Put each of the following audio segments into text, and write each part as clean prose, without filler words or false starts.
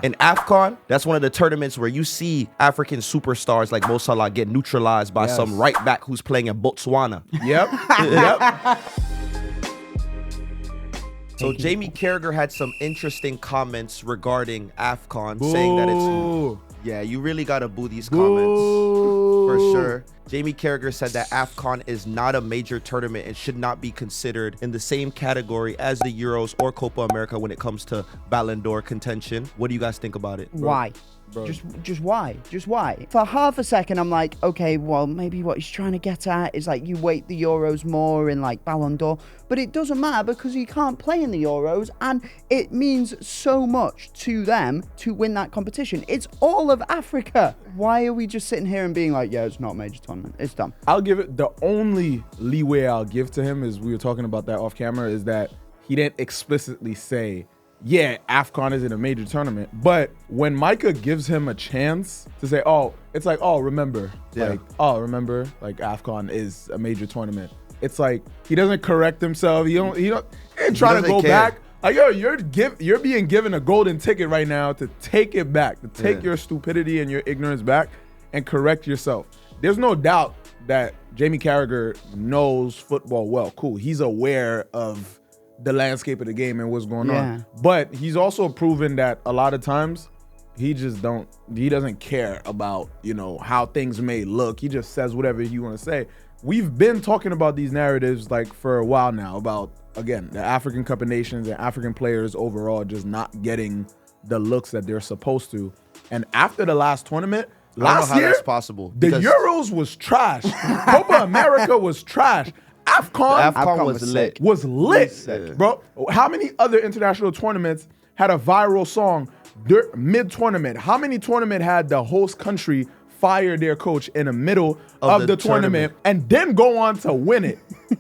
In AFCON, that's one of the tournaments where you see African superstars like Mo Salah get neutralized by some right back who's playing in Botswana. Yep. Yep. So Jamie Carragher had some interesting comments regarding AFCON, saying that it's... Yeah, you really got to boo these comments. For sure. Jamie Carragher said that AFCON is not a major tournament and should not be considered in the same category as the Euros or Copa America when it comes to Ballon d'Or contention. What do you guys think about it? Why? Just why? Just why? For half a second, I'm like, okay, well, maybe what he's trying to get at is like you weight the Euros more in like Ballon d'Or, but it doesn't matter because he can't play in the Euros and it means so much to them to win that competition. It's all of Africa. Why are we just sitting here and being like, yeah, it's not a major tournament. It's done. I'll give it, the only leeway I'll give to him is, we were talking about that off camera, is that he didn't explicitly say, yeah, AFCON isn't a major tournament. But when Micah gives him a chance to say, oh, it's like, oh, remember. Yeah. Like, oh, remember, like AFCON is a major tournament. It's like, he doesn't correct himself. He ain't trying to go back. Like, yo, you're being given a golden ticket right now to take it back, to take your stupidity and your ignorance back and correct yourself. There's no doubt that Jamie Carragher knows football well. Cool. He's aware of the landscape of the game and what's going on. But he's also proven that a lot of times he doesn't care about, you know, how things may look. He just says whatever he want to say. We've been talking about these narratives like for a while now about, again, the African Cup of Nations and African players overall just not getting the looks that they're supposed to. And after the last tournament, last year, that's possible. The Euros was trash. Copa America was trash. AFCON was lit. Bro, how many other international tournaments had a viral song mid-tournament? How many tournament had the host country fire their coach in the middle of the tournament and then go on to win it?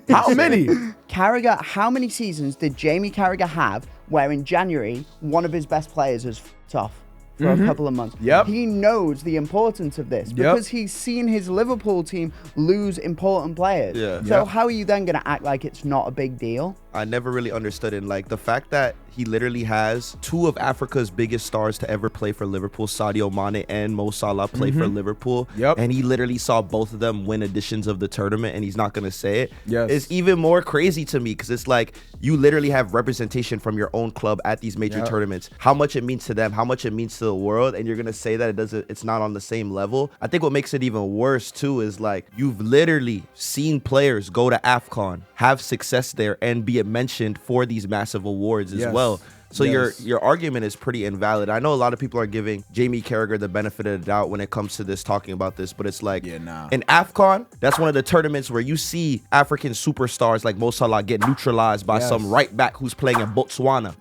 How many? Carragher, how many seasons did Jamie Carragher have where in January one of his best players is f***ed off for a couple of months? He knows the importance of this because he's seen his Liverpool team lose important players. So how are you then going to act like it's not a big deal? I never really understood it. Like the fact that he literally has two of Africa's biggest stars to ever play for Liverpool, Sadio Mane and Mo Salah, play for Liverpool. And he literally saw both of them win editions of the tournament and he's not going to say it. It's even more crazy to me because it's like you literally have representation from your own club at these major tournaments. How much it means to them, how much it means to the world, and you're going to say that it's not on the same level. I think what makes it even worse too is like you've literally seen players go to AFCON, have success there, and be mentioned for these massive awards as well. So your argument is pretty invalid. I know a lot of people are giving Jamie Carragher the benefit of the doubt when it comes to this, talking about this, but it's like in AFCON, that's one of the tournaments where you see African superstars like Mo Salah get neutralized by some right back who's playing in Botswana.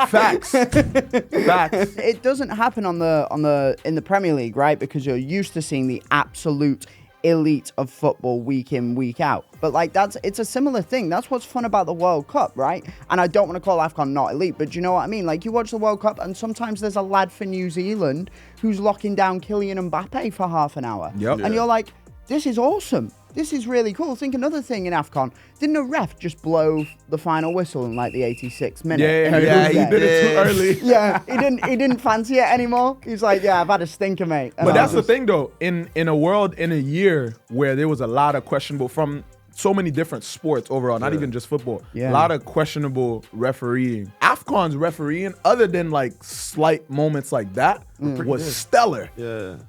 Facts. Facts. It doesn't happen in the Premier League, right? Because you're used to seeing the absolute elite of football week in, week out. But like it's a similar thing. That's what's fun about the World Cup, right? And I don't want to call AFCON not elite, but do you know what I mean? Like you watch the World Cup and sometimes there's a lad for New Zealand who's locking down Kylian Mbappe for half an hour. And you're like, this is awesome. This is really cool. Think another thing in AFCON. Didn't a ref just blow the final whistle in like the 86th minute? He did it too early. He didn't fancy it anymore. He's like, yeah, I've had a stinker, mate. And but that's the thing though, in a world, in a year where there was a lot of questionable from so many different sports overall, not even just football. A lot of questionable refereeing. AFCON's refereeing, other than like slight moments like that, was stellar.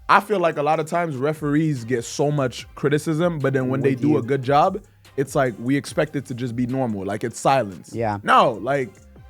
I feel like a lot of times referees get so much criticism, but then when they do a good job, it's like we expect it to just be normal, like it's silence. No, like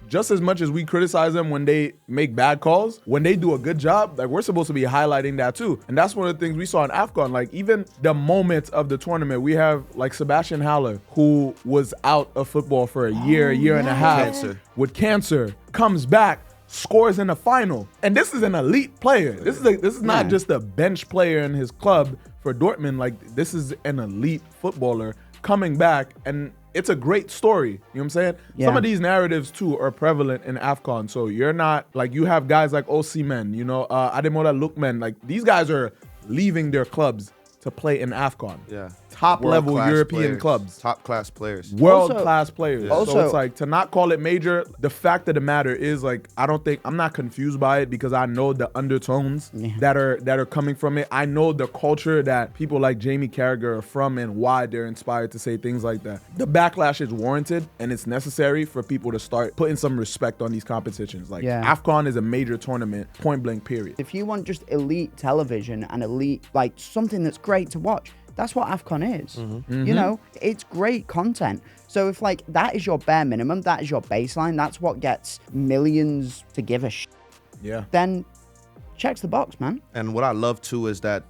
just as much as we criticize them when they make bad calls, when they do a good job, like we're supposed to be highlighting that too. And that's one of the things we saw in AFCON. Like even the moment of the tournament, we have like Sebastian Haller, who was out of football for a year and a half with cancer, comes back, scores in the final. And this is an elite player. This is not just a bench player in his club for Dortmund. Like this is an elite footballer coming back, and it's a great story. You know what I'm saying? Some of these narratives too are prevalent in AFCON. So you're not like, you have guys like Osimhen, you know, Ademola Lookman. Like these guys are leaving their clubs to play in AFCON. top-level European clubs. Top-class players. World-class players. Also, so it's like, to not call it major, the fact of the matter is, like, I'm not confused by it because I know the undertones that are coming from it. I know the culture that people like Jamie Carragher are from and why they're inspired to say things like that. The backlash is warranted and it's necessary for people to start putting some respect on these competitions. Like, AFCON is a major tournament, point blank, period. If you want just elite television and elite, like, something that's great to watch, that's what AFCON is. You know, it's great content. So if, like, that is your bare minimum, that is your baseline, that's what gets millions to give a then checks the box, man. And what I love too is that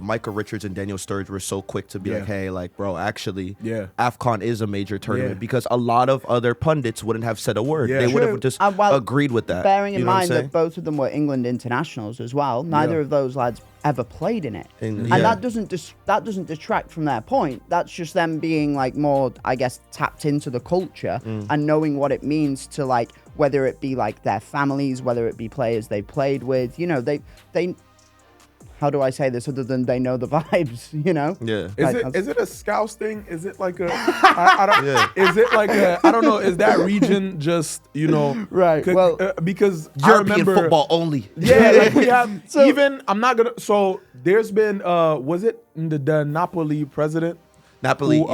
Micah Richards and Daniel Sturridge were so quick to be like, hey, like, bro, actually, AFCON is a major tournament because a lot of other pundits wouldn't have said a word. They would have just agreed with that. Bearing in mind that both of them were England internationals as well, neither of those lads ever played in it. And that doesn't detract from their point. That's just them being, like, more, I guess, tapped into the culture and knowing what it means to, like, whether it be, like, their families, whether it be players they played with, you know, they how do I say this other than they know the vibes, you know? Yeah. Is it a Scouse thing? Is it like a, I don't, is it like a, I don't know, is that region just, you know? Right, well. Because European football only. Yeah, like we have, I'm not going to, so there's been, was it the Napoli president? Napoli,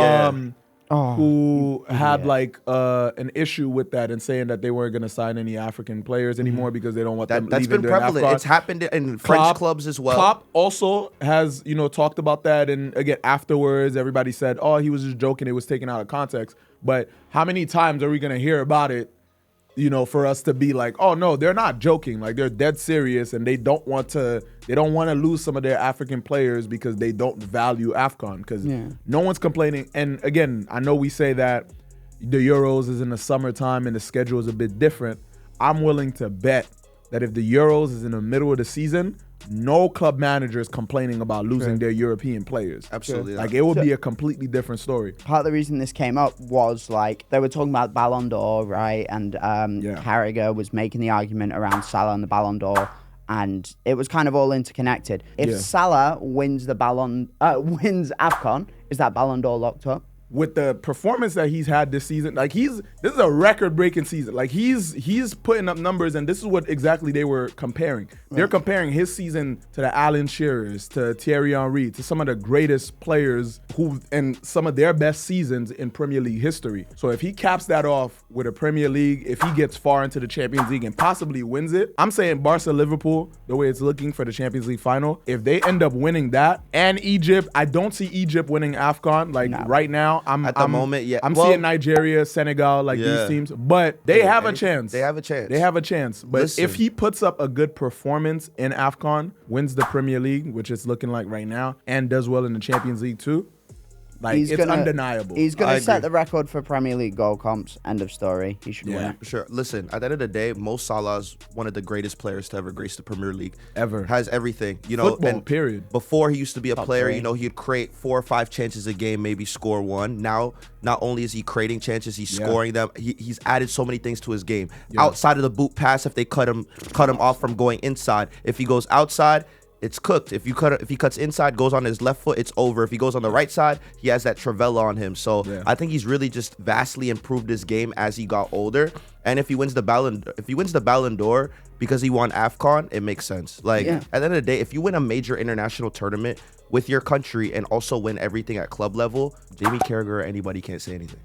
who had like an issue with that and saying that they weren't going to sign any African players anymore because they don't want them that's leaving been prevalent. AFCON. It's happened in French clubs as well. Klopp also has, you know, talked about that, and again afterwards everybody said, oh, he was just joking, it was taken out of context. But how many times are we going to hear about it, you know, for us to be like, oh no, they're not joking, like they're dead serious and they don't want to lose some of their African players because they don't value AFCON, because no one's complaining. And again, I know we say that the Euros is in the summertime and the schedule is a bit different. I'm willing to bet that if the Euros is in the middle of the season, no club manager is complaining about losing their European players. Absolutely. Like, it would be a completely different story. Part of the reason this came up was, like, they were talking about Ballon d'Or, right? And Carragher was making the argument around Salah and the Ballon d'Or, and it was kind of all interconnected. If Salah wins the wins AFCON, is that Ballon d'Or locked up? With the performance that he's had this season, like this is a record-breaking season. Like he's putting up numbers, and this is what exactly they were comparing. They're comparing his season to the Alan Shearers, to Thierry Henry, to some of the greatest players and some of their best seasons in Premier League history. So if he caps that off with a Premier League, if he gets far into the Champions League and possibly wins it, I'm saying Barca Liverpool, the way it's looking for the Champions League final, if they end up winning that, and Egypt, I don't see Egypt winning AFCON right now. I'm seeing Nigeria, Senegal, like these teams, but they have a chance. They have a chance. They have a chance. But if he puts up a good performance in AFCON, wins the Premier League, which it's looking like right now, and does well in the Champions League too, like, it's undeniable. He's going to set the record for Premier League goal comps. End of story. He should win it. Sure. Listen, at the end of the day, Mo Salah is one of the greatest players to ever grace the Premier League. Ever. Has everything. You know, football, period. Before he used to be a player, you know, he'd create 4 or 5 chances a game, maybe score one. Now, not only is he creating chances, he's scoring them. He's added so many things to his game. Outside of the boot pass, if they cut him off from going inside. If he goes outside, it's cooked. If he cuts inside, goes on his left foot, it's over. If he goes on the right side, he has that Travella on him. So I think he's really just vastly improved his game as he got older. And if he wins the Ballon d'Or because he won AFCON, it makes sense. Like, at the end of the day, if you win a major international tournament with your country and also win everything at club level, Jamie Carragher or anybody can't say anything.